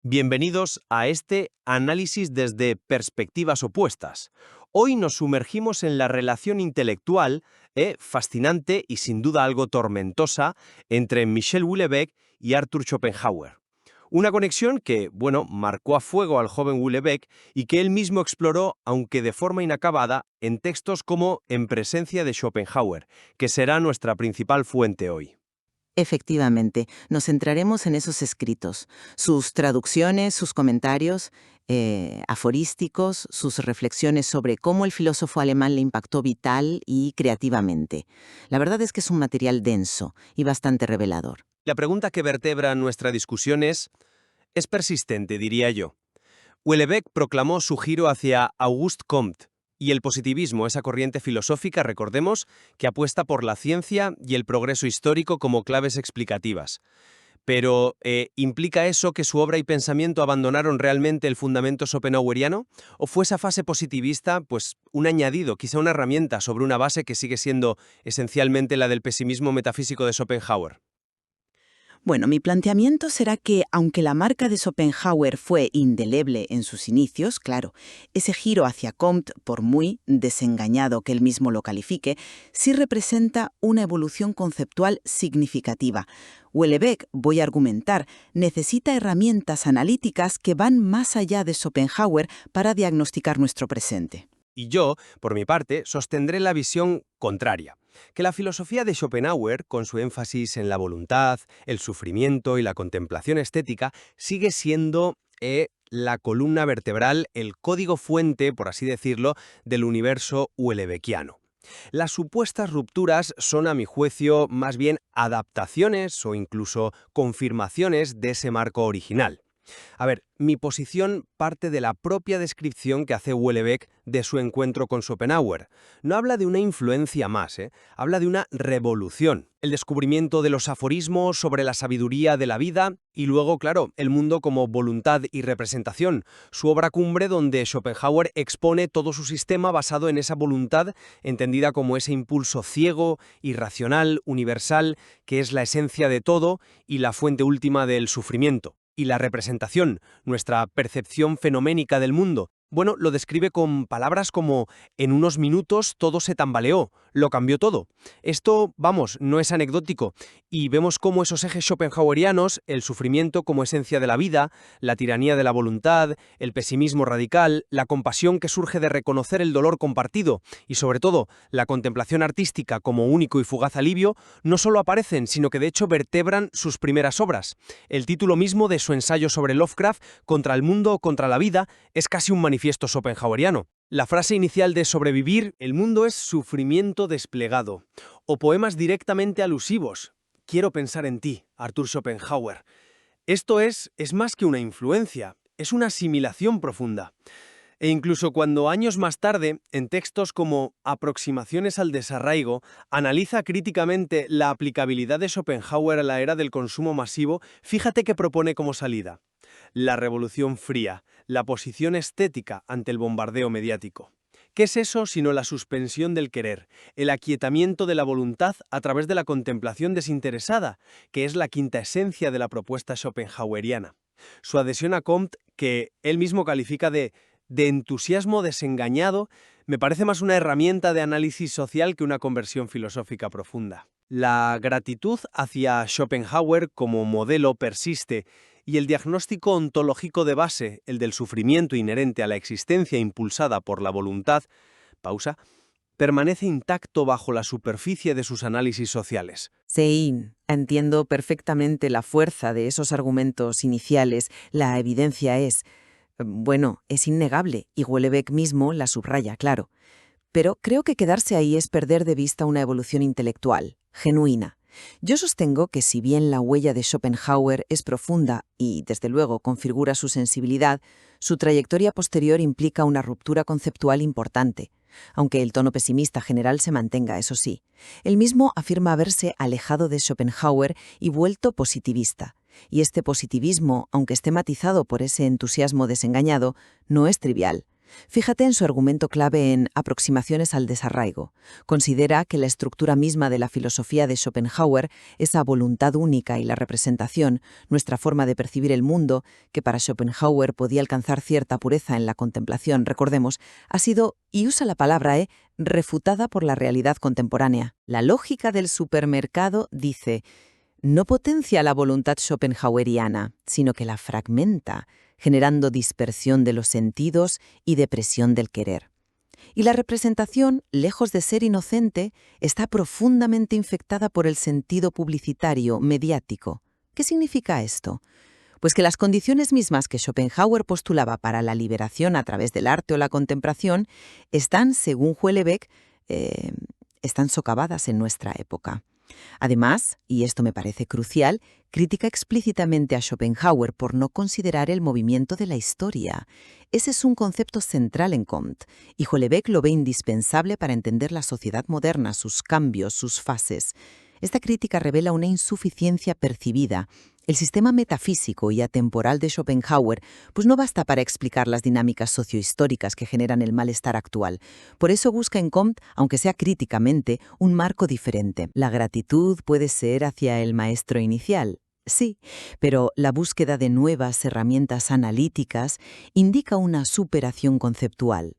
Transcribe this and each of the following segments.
Bienvenidos a este análisis desde perspectivas opuestas. Hoy nos sumergimos en la relación intelectual, fascinante y sin duda algo tormentosa, entre Michel Houellebecq y Arthur Schopenhauer. Una conexión que, marcó a fuego al joven Houellebecq y que él mismo exploró, aunque de forma inacabada, en textos como En presencia de Schopenhauer, que será nuestra principal fuente hoy. Efectivamente, nos centraremos en esos escritos, sus traducciones, sus comentarios aforísticos, sus reflexiones sobre cómo el filósofo alemán le impactó vital y creativamente. La verdad es que es un material denso y bastante revelador. La pregunta que vertebra nuestra discusión es persistente, diría yo. Houellebecq proclamó su giro hacia Auguste Comte y el positivismo, esa corriente filosófica, recordemos, que apuesta por la ciencia y el progreso histórico como claves explicativas. Pero, ¿implica eso que su obra y pensamiento abandonaron realmente el fundamento schopenhaueriano? ¿O fue esa fase positivista, pues, un añadido, quizá una herramienta sobre una base que sigue siendo esencialmente la del pesimismo metafísico de Schopenhauer? Bueno, mi planteamiento será que, aunque la marca de Schopenhauer fue indeleble en sus inicios, claro, ese giro hacia Comte, por muy desengañado que él mismo lo califique, sí representa una evolución conceptual significativa. Houellebecq, voy a argumentar, necesita herramientas analíticas que van más allá de Schopenhauer para diagnosticar nuestro presente. Y yo, por mi parte, sostendré la visión contraria, que la filosofía de Schopenhauer, con su énfasis en la voluntad, el sufrimiento y la contemplación estética, sigue siendo la columna vertebral, el código fuente, por así decirlo, del universo houellebecquiano. Las supuestas rupturas son, a mi juicio, más bien adaptaciones o incluso confirmaciones de ese marco original. A ver, mi posición parte de la propia descripción que hace Houellebecq de su encuentro con Schopenhauer. No habla de una influencia más, habla de una revolución. El descubrimiento de los aforismos sobre la sabiduría de la vida y luego, claro, el mundo como voluntad y representación. Su obra cumbre donde Schopenhauer expone todo su sistema basado en esa voluntad, entendida como ese impulso ciego, irracional, universal, que es la esencia de todo y la fuente última del sufrimiento. Y la representación, nuestra percepción fenoménica del mundo, bueno, lo describe con palabras como «en unos minutos todo se tambaleó, lo cambió todo». Esto, vamos, no es anecdótico, y vemos cómo esos ejes schopenhauerianos, el sufrimiento como esencia de la vida, la tiranía de la voluntad, el pesimismo radical, la compasión que surge de reconocer el dolor compartido, y sobre todo, la contemplación artística como único y fugaz alivio, no solo aparecen, sino que de hecho vertebran sus primeras obras. El título mismo de su ensayo sobre Lovecraft, Contra el mundo o contra la vida, es casi un manifiesto schopenhaueriano. La frase inicial de Sobrevivir, el mundo es sufrimiento desplegado, o poemas directamente alusivos. Quiero pensar en ti, Arthur Schopenhauer. Esto es más que una influencia, es una asimilación profunda. E incluso cuando años más tarde, en textos como Aproximaciones al desarraigo, analiza críticamente la aplicabilidad de Schopenhauer a la era del consumo masivo, fíjate que propone como salida: la revolución fría, la posición estética ante el bombardeo mediático. ¿Qué es eso sino la suspensión del querer, el aquietamiento de la voluntad a través de la contemplación desinteresada, que es la quinta esencia de la propuesta schopenhaueriana? Su adhesión a Comte, que él mismo califica de entusiasmo desengañado, me parece más una herramienta de análisis social que una conversión filosófica profunda. La gratitud hacia Schopenhauer como modelo persiste, y el diagnóstico ontológico de base, el del sufrimiento inherente a la existencia impulsada por la voluntad, permanece intacto bajo la superficie de sus análisis sociales. Sí, entiendo perfectamente la fuerza de esos argumentos iniciales. La evidencia es innegable, y Houellebecq mismo la subraya, claro. Pero creo que quedarse ahí es perder de vista una evolución intelectual, genuina. Yo sostengo que si bien la huella de Schopenhauer es profunda y, desde luego, configura su sensibilidad, su trayectoria posterior implica una ruptura conceptual importante, aunque el tono pesimista general se mantenga, eso sí. Él mismo afirma haberse alejado de Schopenhauer y vuelto positivista. Y este positivismo, aunque esté matizado por ese entusiasmo desengañado, no es trivial. Fíjate en su argumento clave en Aproximaciones al desarraigo. Considera que la estructura misma de la filosofía de Schopenhauer, esa voluntad única y la representación, nuestra forma de percibir el mundo, que para Schopenhauer podía alcanzar cierta pureza en la contemplación, recordemos, ha sido, y usa la palabra, refutada por la realidad contemporánea. La lógica del supermercado dice, no potencia la voluntad schopenhaueriana, sino que la fragmenta, generando dispersión de los sentidos y depresión del querer. Y la representación, lejos de ser inocente, está profundamente infectada por el sentido publicitario, mediático. ¿Qué significa esto? Pues que las condiciones mismas que Schopenhauer postulaba para la liberación a través del arte o la contemplación están, según Houellebecq, están socavadas en nuestra época. Además, y esto me parece crucial, critica explícitamente a Schopenhauer por no considerar el movimiento de la historia. Ese es un concepto central en Comte, y Houellebecq lo ve indispensable para entender la sociedad moderna, sus cambios, sus fases. Esta crítica revela una insuficiencia percibida. El sistema metafísico y atemporal de Schopenhauer pues no basta para explicar las dinámicas sociohistóricas que generan el malestar actual. Por eso busca en Comte, aunque sea críticamente, un marco diferente. La gratitud puede ser hacia el maestro inicial. Sí, pero la búsqueda de nuevas herramientas analíticas indica una superación conceptual.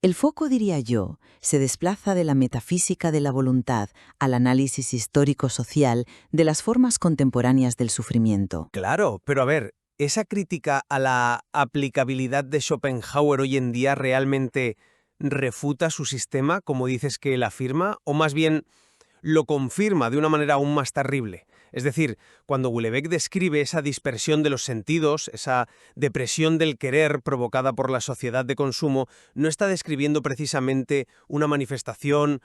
El foco, diría yo, se desplaza de la metafísica de la voluntad al análisis histórico-social de las formas contemporáneas del sufrimiento. Claro, pero a ver, ¿esa crítica a la aplicabilidad de Schopenhauer hoy en día realmente refuta su sistema, como dices que él afirma, o más bien lo confirma de una manera aún más terrible? Es decir, cuando Houellebecq describe esa dispersión de los sentidos, esa depresión del querer provocada por la sociedad de consumo, no está describiendo precisamente una manifestación,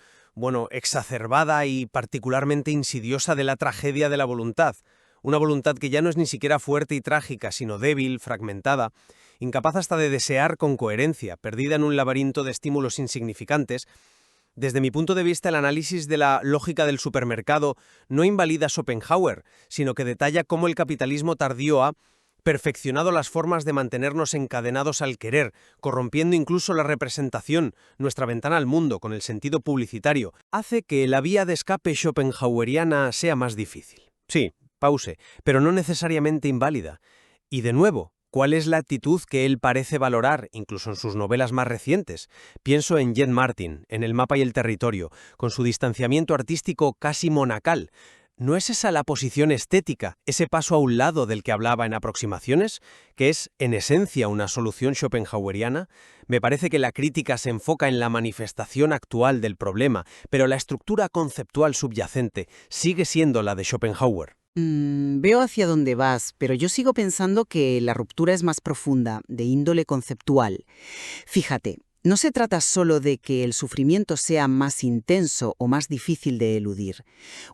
exacerbada y particularmente insidiosa de la tragedia de la voluntad. Una voluntad que ya no es ni siquiera fuerte y trágica, sino débil, fragmentada, incapaz hasta de desear con coherencia, perdida en un laberinto de estímulos insignificantes. Desde mi punto de vista, el análisis de la lógica del supermercado no invalida a Schopenhauer, sino que detalla cómo el capitalismo tardío ha perfeccionado las formas de mantenernos encadenados al querer, corrompiendo incluso la representación, nuestra ventana al mundo, con el sentido publicitario, hace que la vía de escape schopenhaueriana sea más difícil. Sí, pause, pero no necesariamente inválida. Y de nuevo, ¿cuál es la actitud que él parece valorar, incluso en sus novelas más recientes? Pienso en Jet Martin, en El mapa y el territorio, con su distanciamiento artístico casi monacal. ¿No es esa la posición estética, ese paso a un lado del que hablaba en Aproximaciones, que es, en esencia, una solución schopenhaueriana? Me parece que la crítica se enfoca en la manifestación actual del problema, pero la estructura conceptual subyacente sigue siendo la de Schopenhauer. Veo hacia dónde vas, pero yo sigo pensando que la ruptura es más profunda, de índole conceptual. Fíjate, no se trata solo de que el sufrimiento sea más intenso o más difícil de eludir.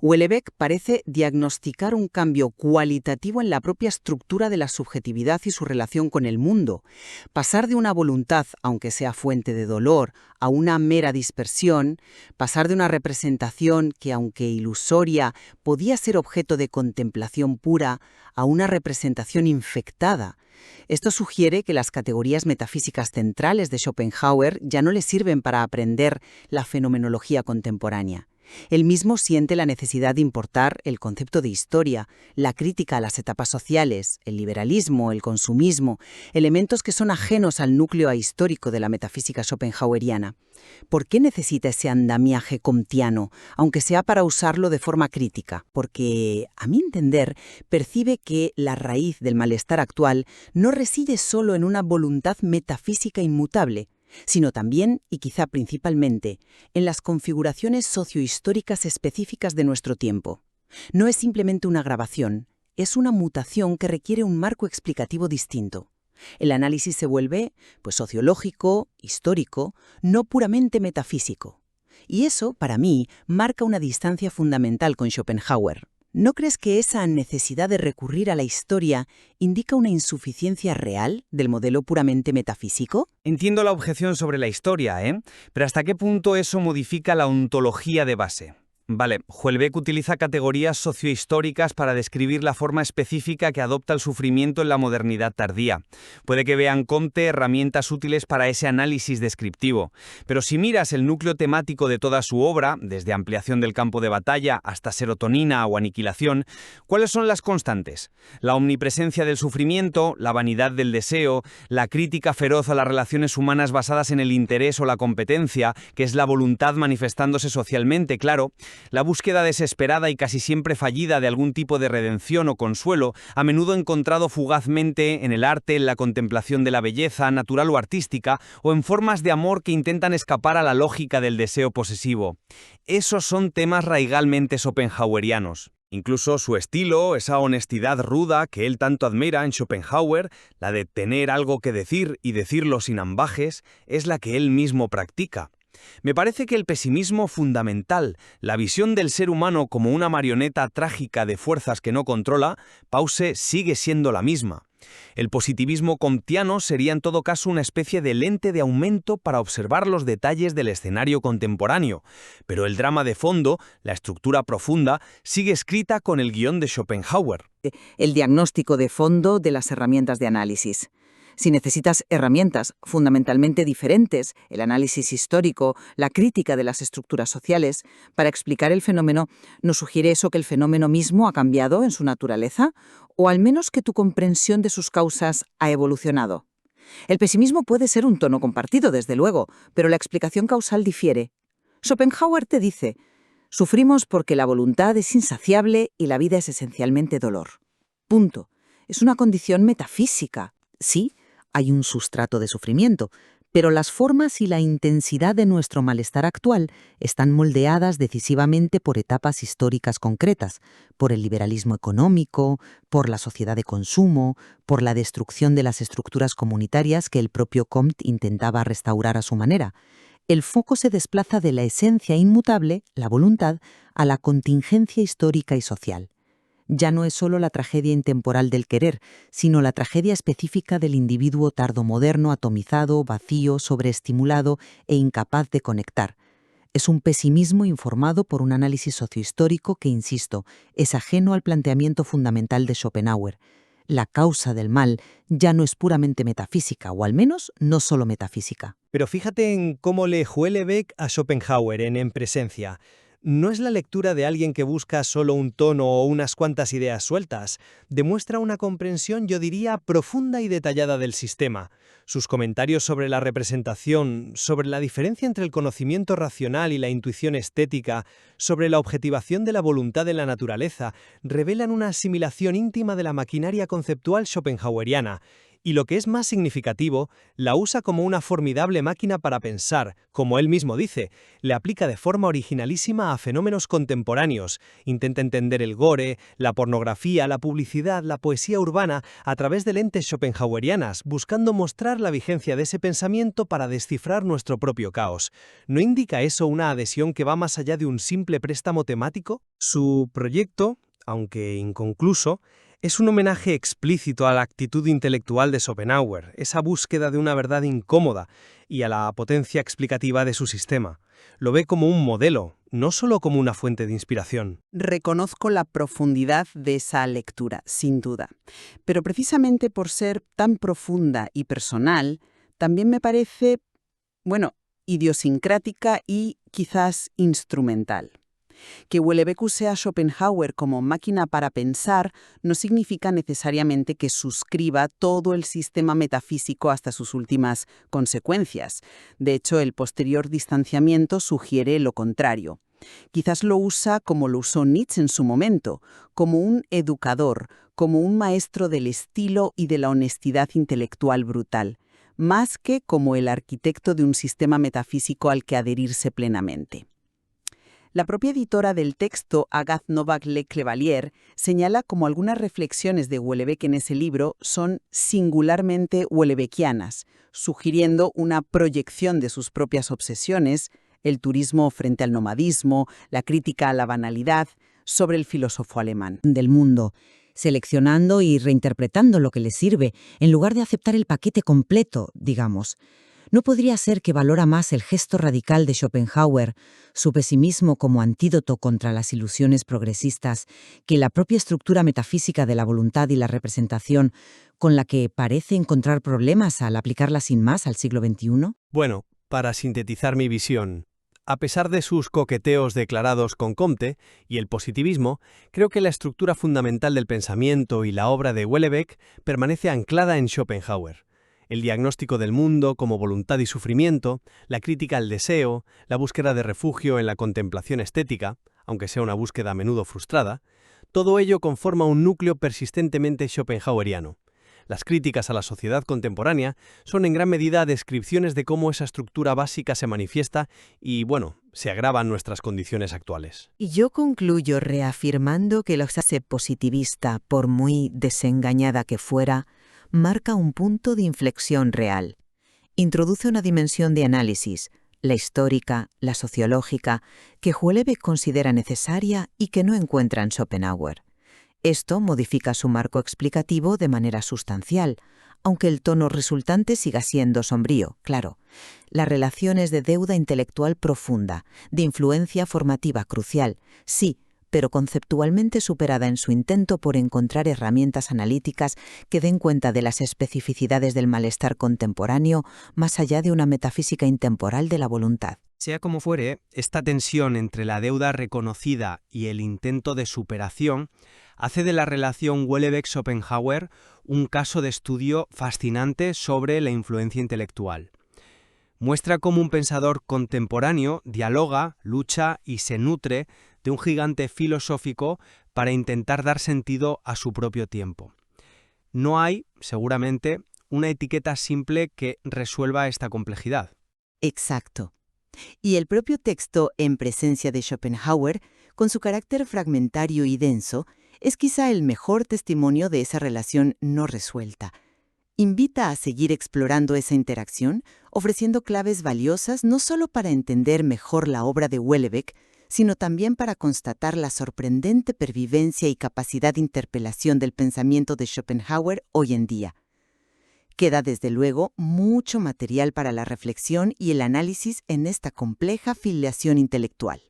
Houellebecq parece diagnosticar un cambio cualitativo en la propia estructura de la subjetividad y su relación con el mundo. Pasar de una voluntad, aunque sea fuente de dolor, a una mera dispersión, pasar de una representación que, aunque ilusoria, podía ser objeto de contemplación pura, a una representación infectada. Esto sugiere que las categorías metafísicas centrales de Schopenhauer ya no le sirven para aprender la fenomenología contemporánea. Él mismo siente la necesidad de importar el concepto de historia, la crítica a las etapas sociales, el liberalismo, el consumismo, elementos que son ajenos al núcleo ahistórico de la metafísica schopenhaueriana. ¿Por qué necesita ese andamiaje comtiano, aunque sea para usarlo de forma crítica? Porque, a mi entender, percibe que la raíz del malestar actual no reside solo en una voluntad metafísica inmutable, sino también, y quizá principalmente, en las configuraciones sociohistóricas específicas de nuestro tiempo. No es simplemente una grabación, es una mutación que requiere un marco explicativo distinto. El análisis se vuelve, sociológico, histórico, no puramente metafísico. Y eso, para mí, marca una distancia fundamental con Schopenhauer. ¿No crees que esa necesidad de recurrir a la historia indica una insuficiencia real del modelo puramente metafísico? Entiendo la objeción sobre la historia, Pero ¿hasta qué punto eso modifica la ontología de base? Vale, Houellebecq utiliza categorías sociohistóricas para describir la forma específica que adopta el sufrimiento en la modernidad tardía. Puede que vean Comte herramientas útiles para ese análisis descriptivo, pero si miras el núcleo temático de toda su obra, desde ampliación del campo de batalla hasta serotonina o aniquilación, ¿cuáles son las constantes? La omnipresencia del sufrimiento, la vanidad del deseo, la crítica feroz a las relaciones humanas basadas en el interés o la competencia, que es la voluntad manifestándose socialmente, claro, la búsqueda desesperada y casi siempre fallida de algún tipo de redención o consuelo, a menudo encontrado fugazmente en el arte, en la contemplación de la belleza, natural o artística, o en formas de amor que intentan escapar a la lógica del deseo posesivo. Esos son temas raigalmente schopenhauerianos. Incluso su estilo, esa honestidad ruda que él tanto admira en Schopenhauer, la de tener algo que decir y decirlo sin ambajes, es la que él mismo practica. Me parece que el pesimismo fundamental, la visión del ser humano como una marioneta trágica de fuerzas que no controla, Pause sigue siendo la misma. El positivismo comtiano sería en todo caso una especie de lente de aumento para observar los detalles del escenario contemporáneo, pero el drama de fondo, la estructura profunda, sigue escrita con el guión de Schopenhauer. El diagnóstico de fondo de las herramientas de análisis. Si necesitas herramientas fundamentalmente diferentes, el análisis histórico, la crítica de las estructuras sociales, para explicar el fenómeno, ¿nos sugiere eso que el fenómeno mismo ha cambiado en su naturaleza? ¿O al menos que tu comprensión de sus causas ha evolucionado? El pesimismo puede ser un tono compartido, desde luego, pero la explicación causal difiere. Schopenhauer te dice, sufrimos porque la voluntad es insaciable y la vida es esencialmente dolor. Punto. Es una condición metafísica. Sí, hay un sustrato de sufrimiento, pero las formas y la intensidad de nuestro malestar actual están moldeadas decisivamente por etapas históricas concretas, por el liberalismo económico, por la sociedad de consumo, por la destrucción de las estructuras comunitarias que el propio Comte intentaba restaurar a su manera. El foco se desplaza de la esencia inmutable, la voluntad, a la contingencia histórica y social. Ya no es solo la tragedia intemporal del querer, sino la tragedia específica del individuo tardomoderno atomizado, vacío, sobreestimulado e incapaz de conectar. Es un pesimismo informado por un análisis sociohistórico que, insisto, es ajeno al planteamiento fundamental de Schopenhauer. La causa del mal ya no es puramente metafísica, o al menos no solo metafísica. Pero fíjate en cómo lee Houellebecq a Schopenhauer en Presencia. No es la lectura de alguien que busca solo un tono o unas cuantas ideas sueltas. Demuestra una comprensión, yo diría, profunda y detallada del sistema. Sus comentarios sobre la representación, sobre la diferencia entre el conocimiento racional y la intuición estética, sobre la objetivación de la voluntad en la naturaleza, revelan una asimilación íntima de la maquinaria conceptual schopenhaueriana. Y lo que es más significativo, la usa como una formidable máquina para pensar, como él mismo dice, le aplica de forma originalísima a fenómenos contemporáneos, intenta entender el gore, la pornografía, la publicidad, la poesía urbana a través de lentes schopenhauerianas, buscando mostrar la vigencia de ese pensamiento para descifrar nuestro propio caos. ¿No indica eso una adhesión que va más allá de un simple préstamo temático? Su proyecto, aunque inconcluso, es un homenaje explícito a la actitud intelectual de Schopenhauer, esa búsqueda de una verdad incómoda y a la potencia explicativa de su sistema. Lo ve como un modelo, no solo como una fuente de inspiración. Reconozco la profundidad de esa lectura, sin duda. Pero precisamente por ser tan profunda y personal, también me parece, idiosincrática y quizás instrumental. Que Houellebecq use a Schopenhauer como máquina para pensar no significa necesariamente que suscriba todo el sistema metafísico hasta sus últimas consecuencias. De hecho, el posterior distanciamiento sugiere lo contrario. Quizás lo usa como lo usó Nietzsche en su momento, como un educador, como un maestro del estilo y de la honestidad intelectual brutal, más que como el arquitecto de un sistema metafísico al que adherirse plenamente. La propia editora del texto, Agathe Novak-Le-Clevalier, señala como algunas reflexiones de Houellebecq en ese libro son singularmente houellebeckianas, sugiriendo una proyección de sus propias obsesiones, el turismo frente al nomadismo, la crítica a la banalidad, sobre el filósofo alemán. Del mundo, seleccionando y reinterpretando lo que le sirve, en lugar de aceptar el paquete completo, digamos. ¿No podría ser que valora más el gesto radical de Schopenhauer, su pesimismo como antídoto contra las ilusiones progresistas, que la propia estructura metafísica de la voluntad y la representación, con la que parece encontrar problemas al aplicarla sin más al siglo XXI? Bueno, para sintetizar mi visión, a pesar de sus coqueteos declarados con Comte y el positivismo, creo que la estructura fundamental del pensamiento y la obra de Houellebecq permanece anclada en Schopenhauer. El diagnóstico del mundo como voluntad y sufrimiento, la crítica al deseo, la búsqueda de refugio en la contemplación estética, aunque sea una búsqueda a menudo frustrada, todo ello conforma un núcleo persistentemente schopenhaueriano. Las críticas a la sociedad contemporánea son en gran medida descripciones de cómo esa estructura básica se manifiesta y, bueno, se agravan nuestras condiciones actuales. Y yo concluyo reafirmando que la fase positivista, por muy desengañada que fuera, marca un punto de inflexión real. Introduce una dimensión de análisis, la histórica, la sociológica, que Houellebecq considera necesaria y que no encuentra en Schopenhauer. Esto modifica su marco explicativo de manera sustancial, aunque el tono resultante siga siendo sombrío, claro. La relación es de deuda intelectual profunda, de influencia formativa crucial, sí, pero conceptualmente superada en su intento por encontrar herramientas analíticas que den cuenta de las especificidades del malestar contemporáneo más allá de una metafísica intemporal de la voluntad. Sea como fuere, esta tensión entre la deuda reconocida y el intento de superación hace de la relación Houellebecq-Schopenhauer un caso de estudio fascinante sobre la influencia intelectual. Muestra cómo un pensador contemporáneo dialoga, lucha y se nutre de un gigante filosófico para intentar dar sentido a su propio tiempo. No hay, seguramente, una etiqueta simple que resuelva esta complejidad. Exacto. Y el propio texto en presencia de Schopenhauer, con su carácter fragmentario y denso, es quizá el mejor testimonio de esa relación no resuelta. Invita a seguir explorando esa interacción, ofreciendo claves valiosas no solo para entender mejor la obra de Houellebecq, sino también para constatar la sorprendente pervivencia y capacidad de interpelación del pensamiento de Schopenhauer hoy en día. Queda desde luego mucho material para la reflexión y el análisis en esta compleja filiación intelectual.